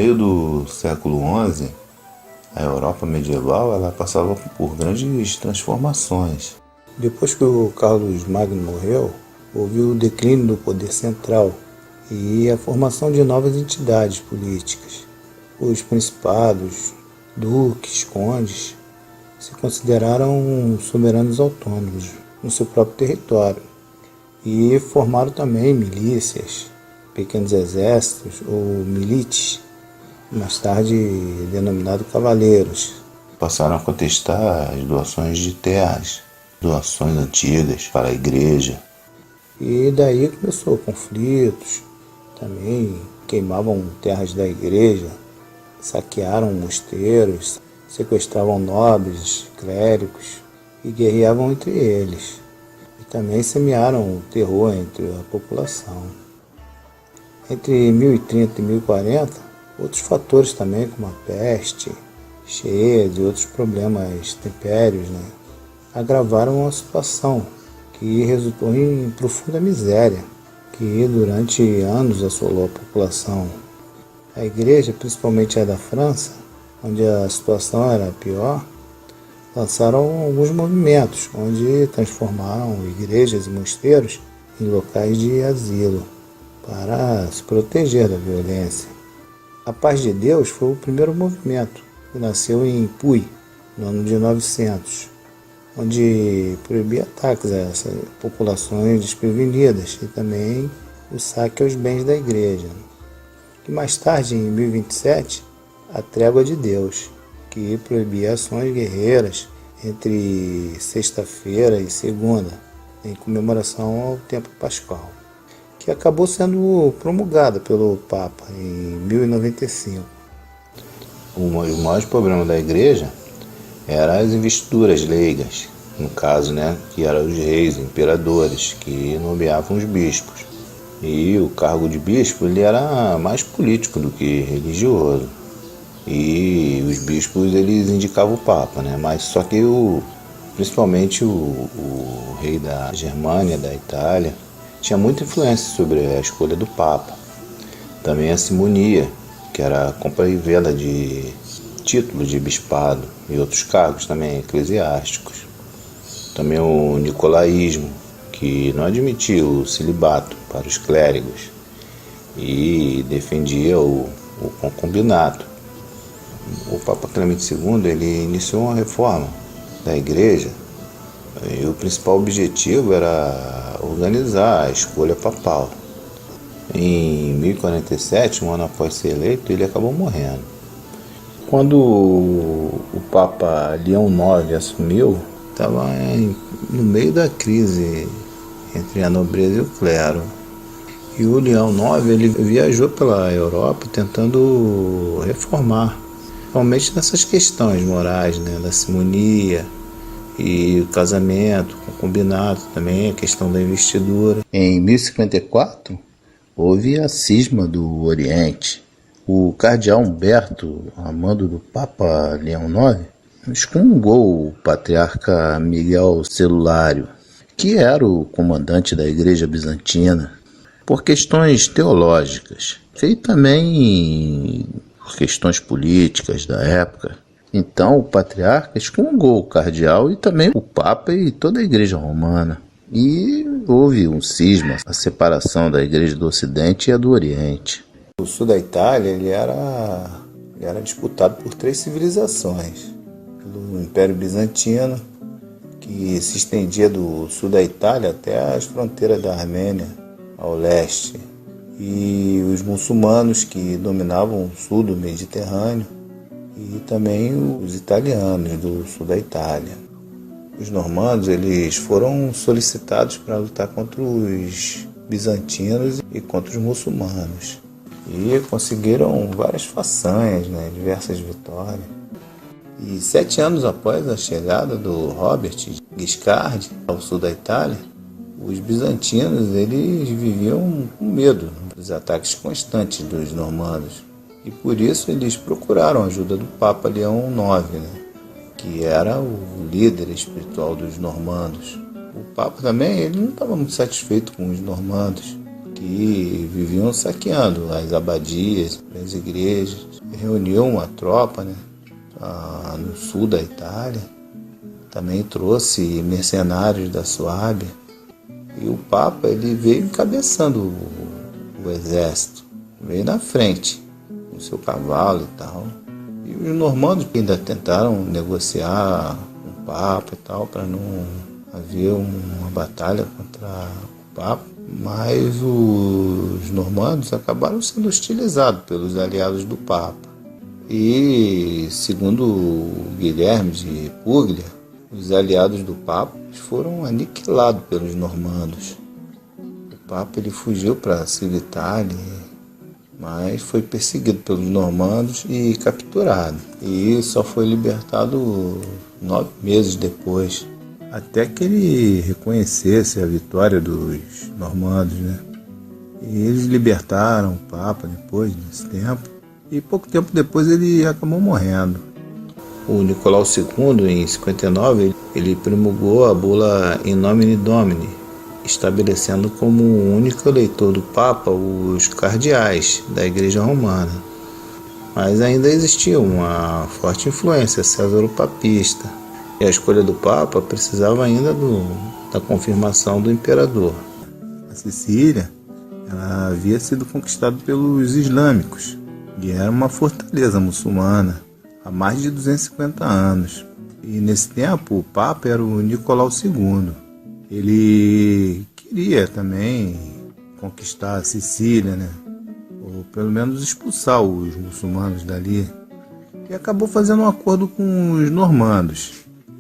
meio do século XI, a Europa medieval ela passava por grandes transformações. Depois que o Carlos Magno morreu, houve o declínio do poder central e a formação de novas entidades políticas. Os principados, duques, condes se consideraram soberanos autônomos no seu próprio território e formaram também milícias, pequenos exércitos ou milites, mais tarde denominados cavaleiros. Passaram a contestar as doações de terras, doações antigas para a igreja. E daí começou conflitos, também queimavam terras da igreja, saquearam mosteiros, sequestravam nobres, clérigos e guerreavam entre eles. E também semearam terror entre a população. Entre 1030 e 1040, outros fatores também, como a peste, cheias e outros problemas tempéreos, agravaram a situação, que resultou em profunda miséria, que durante anos assolou a população. A igreja, principalmente a da França, onde a situação era pior, lançaram alguns movimentos, onde transformaram igrejas e mosteiros em locais de asilo, para se proteger da violência. A Paz de Deus foi o primeiro movimento, que nasceu em Puy, no ano de 900, onde proibia ataques a essas populações desprevenidas e também o saque aos bens da igreja. E mais tarde, em 1027, a Trégua de Deus, que proibia ações guerreiras entre sexta-feira e segunda, em comemoração ao tempo pascal, que acabou sendo promulgada pelo Papa em 1095. Os maiores problemas da igreja eram as investiduras leigas, no caso, que eram os reis, imperadores, que nomeavam os bispos. E o cargo de bispo ele era mais político do que religioso. E os bispos eles indicavam o Papa, mas só que principalmente o rei da Germânia, da Itália, tinha muita influência sobre a escolha do Papa. Também a simonia, que era a compra e venda de títulos de bispado e outros cargos também eclesiásticos. Também o nicolaísmo, que não admitia o celibato para os clérigos e defendia o concubinato. O Papa Clemente II ele iniciou uma reforma da igreja e o principal objetivo era organizar a escolha papal. Em 1047, um ano após ser eleito, ele acabou morrendo. Quando o Papa Leão IX assumiu, estava no meio da crise entre a nobreza e o clero. E o Leão IX ele viajou pela Europa tentando reformar, principalmente nessas questões morais, da simonia e o casamento, o concubinato também, a questão da investidura. Em 1054, houve a cisma do Oriente. O cardeal Humberto, a mando do Papa Leão IX, excomungou o patriarca Miguel Celulário, que era o comandante da Igreja Bizantina, por questões teológicas e também por questões políticas da época. Então o patriarca excomungou o cardeal e também o Papa e toda a Igreja Romana. E houve um cisma, a separação da Igreja do Ocidente e a do Oriente. O sul da Itália ele era disputado por 3 civilizações. Pelo Império Bizantino, que se estendia do sul da Itália até as fronteiras da Armênia, ao leste. E os muçulmanos, que dominavam o sul do Mediterrâneo. E também os italianos do sul da Itália. Os normandos eles foram solicitados para lutar contra os bizantinos e contra os muçulmanos. E conseguiram várias façanhas, diversas vitórias. E 7 anos após a chegada do Robert Guiscard ao sul da Itália, os bizantinos eles viviam com medo dos ataques constantes dos normandos. E por isso eles procuraram a ajuda do Papa Leão IX, que era o líder espiritual dos normandos. O Papa também ele não estava muito satisfeito com os normandos, que viviam saqueando as abadias, as igrejas. Reuniu uma tropa, né, no sul da Itália. Também trouxe mercenários da Suábia. E o Papa ele veio encabeçando o exército, veio na frente, com seu cavalo e tal. E os normandos ainda tentaram negociar com o Papa e tal, para não haver uma batalha contra o Papa. Mas os normandos acabaram sendo hostilizados pelos aliados do Papa. E, segundo Guilherme de Puglia, os aliados do Papa foram aniquilados pelos normandos. O Papa ele fugiu para Civitale, mas foi perseguido pelos normandos e capturado. E só foi libertado 9 meses depois, até que ele reconhecesse a vitória dos normandos, né? E eles libertaram o Papa depois desse tempo, e pouco tempo depois ele acabou morrendo. O Nicolau II, em 59, ele promulgou a bula In Nomine Domini, estabelecendo como único eleitor do Papa os cardeais da Igreja Romana. Mas ainda existia uma forte influência césaro-papista, e a escolha do Papa precisava ainda da confirmação do imperador. A Sicília ela havia sido conquistada pelos islâmicos, e era uma fortaleza muçulmana há mais de 250 anos. E nesse tempo o Papa era o Nicolau II. Ele queria também conquistar a Sicília, né? Ou pelo menos expulsar os muçulmanos dali. E acabou fazendo um acordo com os normandos,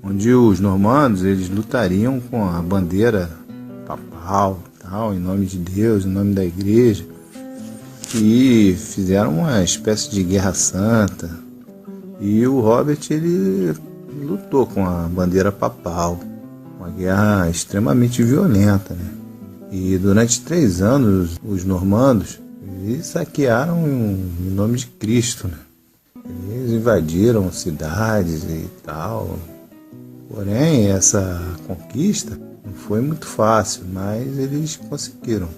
onde os normandos eles lutariam com a bandeira papal, tal, em nome de Deus, em nome da igreja, e fizeram uma espécie de guerra santa. E o Robert ele lutou com a bandeira papal, uma guerra extremamente violenta, né? E durante 3 anos os normandos eles saquearam em nome de Cristo, né? Eles invadiram cidades e tal. Porém, essa conquista não foi muito fácil, mas eles conseguiram,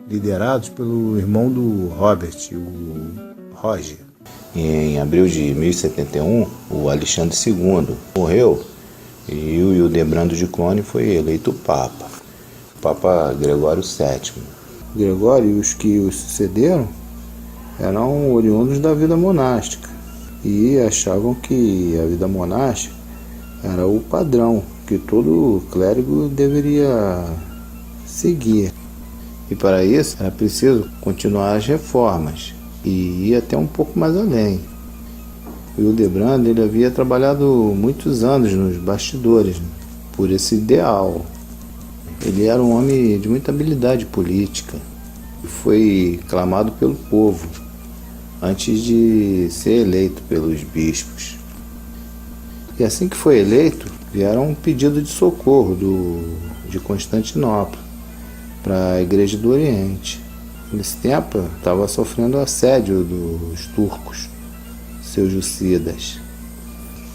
liderados pelo irmão do Robert, o Roger. Em abril de 1071, o Alexandre II morreu e o Hildebrando de Clone foi eleito Papa, o Papa Gregório VII. Gregório e os que o sucederam eram oriundos da vida monástica e achavam que a vida monástica era o padrão que todo clérigo deveria seguir. E para isso era preciso continuar as reformas e ir até um pouco mais além. O Hildebrando ele havia trabalhado muitos anos nos bastidores, né, por esse ideal. Ele era um homem de muita habilidade política e foi clamado pelo povo antes de ser eleito pelos bispos. E assim que foi eleito, vieram um pedido de socorro de Constantinopla para a Igreja do Oriente. Nesse tempo, estava sofrendo assédio dos turcos, seljúcidas.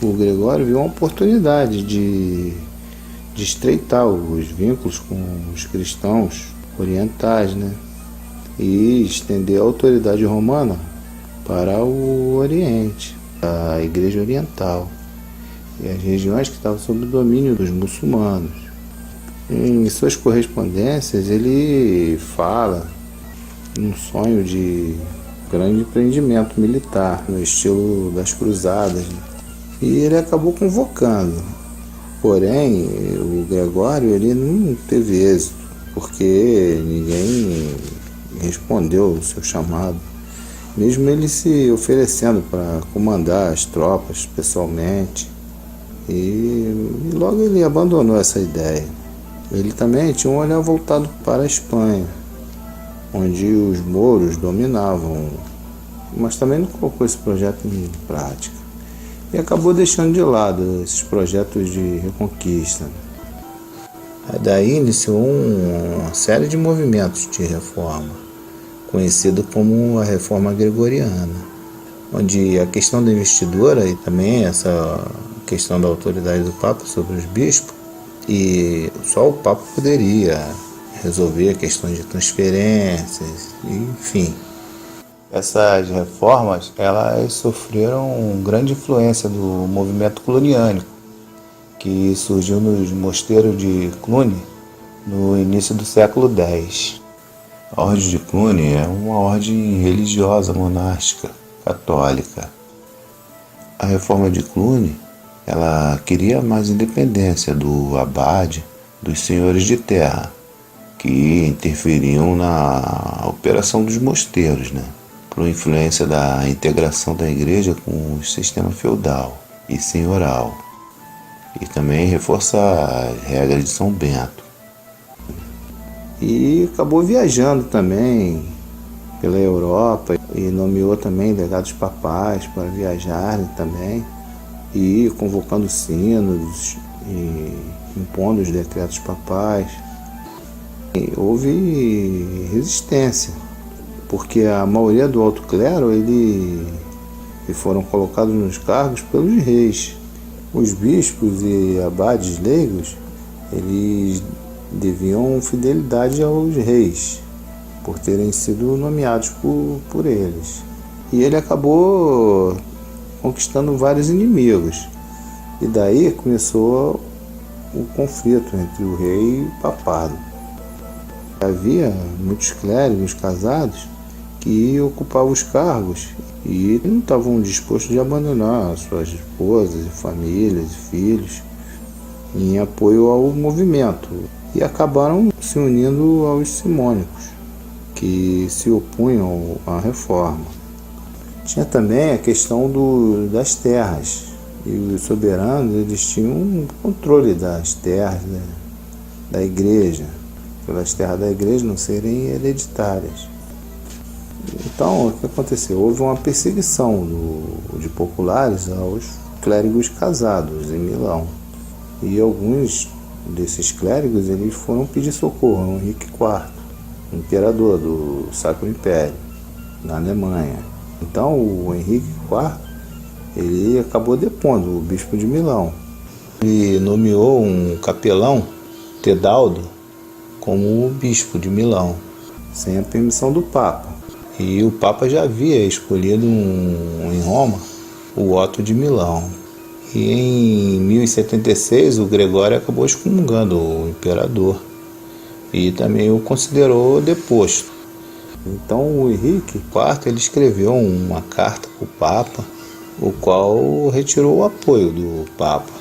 O Gregório viu uma oportunidade de estreitar os vínculos com os cristãos orientais, né? E estender a autoridade romana para o Oriente, a Igreja Oriental e as regiões que estavam sob o domínio dos muçulmanos. Em suas correspondências, ele fala num sonho de grande empreendimento militar, no estilo das cruzadas, né? E ele acabou convocando. Porém, o Gregório ele não teve êxito, porque ninguém respondeu o seu chamado, mesmo ele se oferecendo para comandar as tropas pessoalmente. E logo ele abandonou essa ideia. Ele também tinha um olhar voltado para a Espanha, onde os mouros dominavam, mas também não colocou esse projeto em prática. E acabou deixando de lado esses projetos de reconquista. Daí iniciou uma série de movimentos de reforma, conhecido como a Reforma Gregoriana, onde a questão da investidura e também essa questão da autoridade do Papa sobre os bispos, e só o Papa poderia resolver questões de transferências, enfim. Essas reformas, elas sofreram grande influência do movimento cluniânico, que surgiu nos mosteiros de Cluny no início do século X. A Ordem de Cluny é uma ordem religiosa monástica católica. A reforma de Cluny, ela queria mais independência do abade, dos senhores de terra, que interferiam na operação dos mosteiros, por influência da integração da igreja com o sistema feudal e senhoral, e também reforçar as regras de São Bento. E acabou viajando também pela Europa e nomeou também legados papais para viajarem também, e convocando sínodos e impondo os decretos papais. E houve resistência, porque a maioria do alto clero eles foram colocados nos cargos pelos reis. Os bispos e abades leigos, eles deviam fidelidade aos reis, por terem sido nomeados por eles. E ele acabou conquistando vários inimigos. E daí começou o conflito entre o rei e o papado. Havia muitos clérigos casados que ocupavam os cargos e não estavam dispostos a abandonar suas esposas, famílias e filhos em apoio ao movimento, e acabaram se unindo aos simônicos, que se opunham à reforma. Tinha também a questão das terras, e os soberanos eles tinham controle das terras da igreja, pelas terras da igreja não serem hereditárias. Então, o que aconteceu? Houve uma perseguição de populares aos clérigos casados em Milão. E alguns desses clérigos eles foram pedir socorro ao Henrique IV, imperador do Sacro Império, na Alemanha. Então, o Henrique IV ele acabou depondo o bispo de Milão. Ele nomeou um capelão, Tedaldo, como bispo de Milão, sem a permissão do Papa. E o Papa já havia escolhido em Roma o Otto de Milão. E em 1076 o Gregório acabou excomungando o imperador e também o considerou deposto. Então o Henrique IV ele escreveu uma carta para o Papa, o qual retirou o apoio do Papa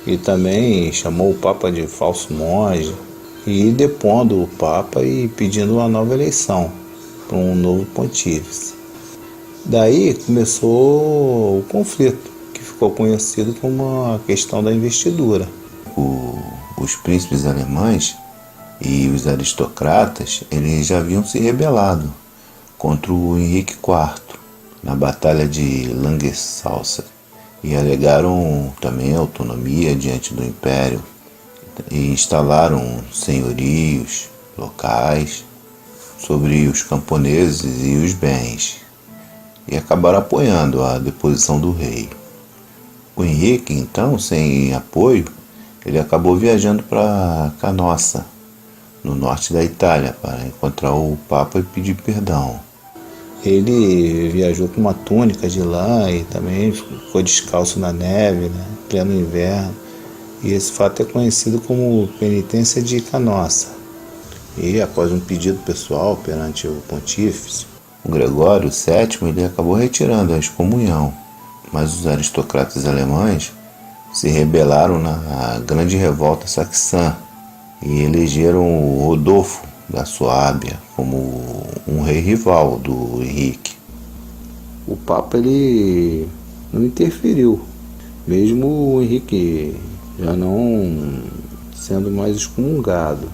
e também chamou o Papa de falso monge, e depondo o Papa e pedindo uma nova eleição para um novo pontífice. Daí começou o conflito, que ficou conhecido como a questão da investidura. Os príncipes alemães e os aristocratas eles já haviam se rebelado contra o Henrique IV na Batalha de Langensalza e alegaram também autonomia diante do Império e instalaram senhorios locais sobre os camponeses e os bens, e acabaram apoiando a deposição do rei. O Henrique, então, sem apoio, ele acabou viajando para Canossa, no norte da Itália, para encontrar o Papa e pedir perdão. Ele viajou com uma túnica de lã e também ficou descalço na neve, em pleno inverno, e esse fato é conhecido como penitência de Canossa. E após um pedido pessoal perante o pontífice, o Gregório VII ele acabou retirando a excomunhão, mas os aristocratas alemães se rebelaram na grande revolta saxã e elegeram o Rodolfo da Suábia como um rei rival do Henrique. O Papa ele não interferiu, mesmo o Henrique já não sendo mais excomungado.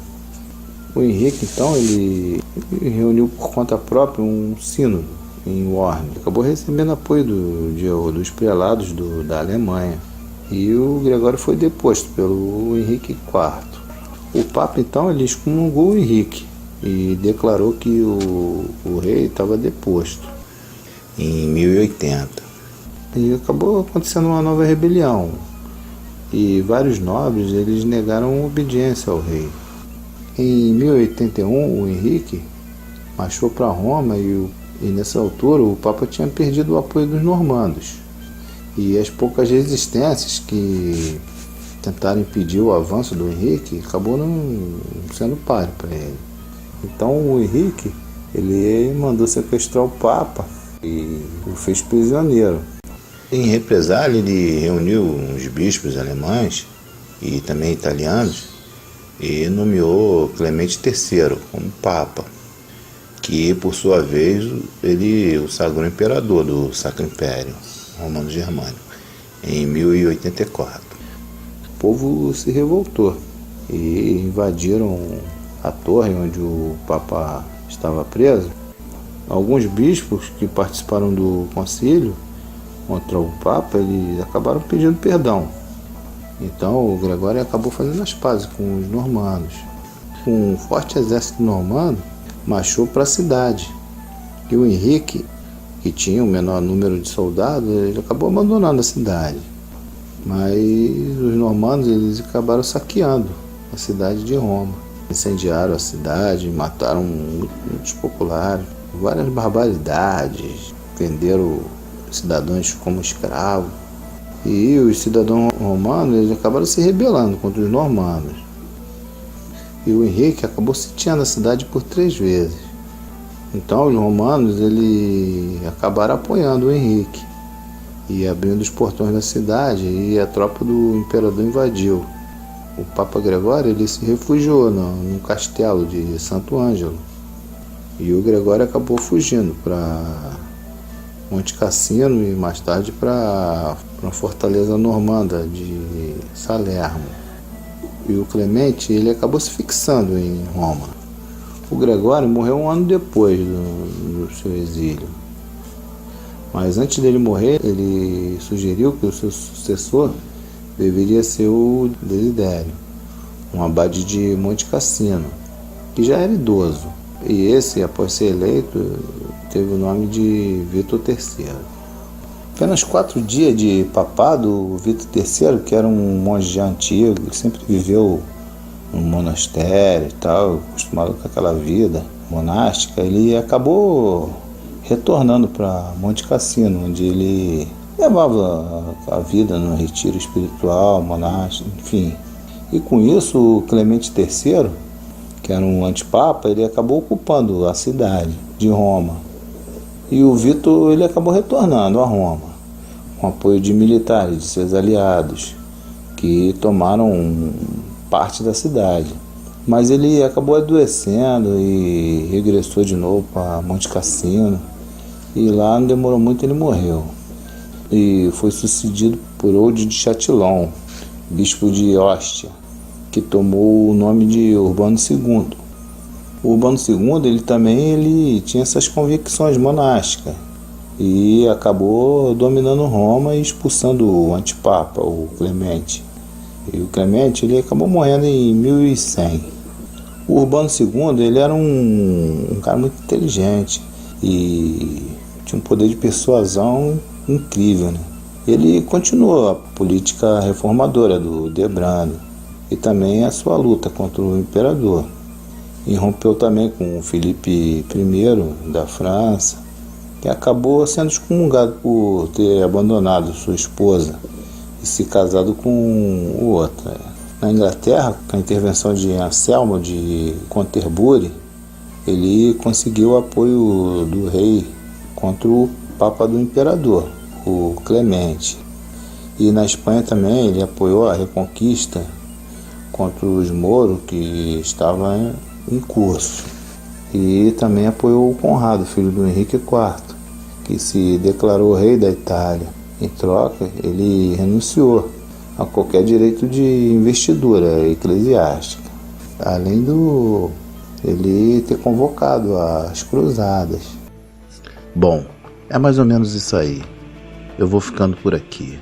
O Henrique, então, ele reuniu por conta própria um sínodo em Worms. Acabou recebendo apoio dos prelados da Alemanha. E o Gregório foi deposto pelo Henrique IV. O Papa, então, ele excomungou o Henrique e declarou que o rei estava deposto em 1080. E acabou acontecendo uma nova rebelião. E vários nobres eles negaram obediência ao rei. Em 1081, o Henrique marchou para Roma e nessa altura o Papa tinha perdido o apoio dos normandos. E as poucas resistências que tentaram impedir o avanço do Henrique acabou não sendo páreo para ele. Então o Henrique ele mandou sequestrar o Papa e o fez prisioneiro. Em represália, ele reuniu uns bispos alemães e também italianos e nomeou Clemente III como Papa, que por sua vez ele o sagrou imperador do Sacro Império Romano-Germânico em 1084. O povo se revoltou e invadiram a torre onde o Papa estava preso. Alguns bispos que participaram do concílio contra o Papa, eles acabaram pedindo perdão. Então o Gregório acabou fazendo as pazes com os normandos. Um forte exército normando marchou para a cidade. E o Henrique, que tinha o menor número de soldados, ele acabou abandonando a cidade. Mas os normandos eles acabaram saqueando a cidade de Roma. Incendiaram a cidade, mataram muitos populares, várias barbaridades, venderam cidadãos como escravos. E os cidadãos romanos eles acabaram se rebelando contra os normandos. E o Henrique acabou sitiando a cidade por 3 vezes. Então os romanos eles acabaram apoiando o Henrique e abrindo os portões da cidade, e a tropa do imperador invadiu. O Papa Gregório ele se refugiou num castelo de Santo Ângelo, e o Gregório acabou fugindo para Monte Cassino e mais tarde para a fortaleza normanda de Salerno. E o Clemente ele acabou se fixando em Roma. O Gregório morreu 1 ano depois do seu exílio. Mas antes dele morrer, ele sugeriu que o seu sucessor deveria ser o Desidério, um abade de Monte Cassino, que já era idoso. E esse, após ser eleito, teve o nome de Vítor III. Apenas 4 dias de papado, o Vítor III, que era um monge antigo, que sempre viveu num monastério e tal, acostumado com aquela vida monástica, ele acabou retornando para Monte Cassino, onde ele levava a vida no retiro espiritual, monástico, enfim. E com isso, o Clemente III, que era um antipapa, ele acabou ocupando a cidade de Roma. E o Vítor ele acabou retornando a Roma, com apoio de militares, de seus aliados, que tomaram parte da cidade. Mas ele acabou adoecendo e regressou de novo para Monte Cassino. E lá não demorou muito, ele morreu. E foi sucedido por Eudes de Châtillon, bispo de Ostia, que tomou o nome de Urbano II. O Urbano II ele tinha essas convicções monásticas e acabou dominando Roma e expulsando o antipapa, o Clemente. E o Clemente ele acabou morrendo em 1100. O Urbano II ele era um cara muito inteligente e tinha um poder de persuasão incrível, né? Ele continuou a política reformadora do Debrando e também a sua luta contra o imperador. E rompeu também com o Filipe I da França, que acabou sendo excomungado por ter abandonado sua esposa e se casado com outra. Na Inglaterra, com a intervenção de Anselmo de Canterbury, ele conseguiu o apoio do rei contra o Papa do Imperador, o Clemente. E na Espanha também ele apoiou a reconquista contra os mouros que estava em curso. E também apoiou o Conrado, filho do Henrique IV, que se declarou rei da Itália. Em troca, ele renunciou a qualquer direito de investidura eclesiástica, além do ele ter convocado as cruzadas. Bom, é mais ou menos isso aí. Eu vou ficando por aqui.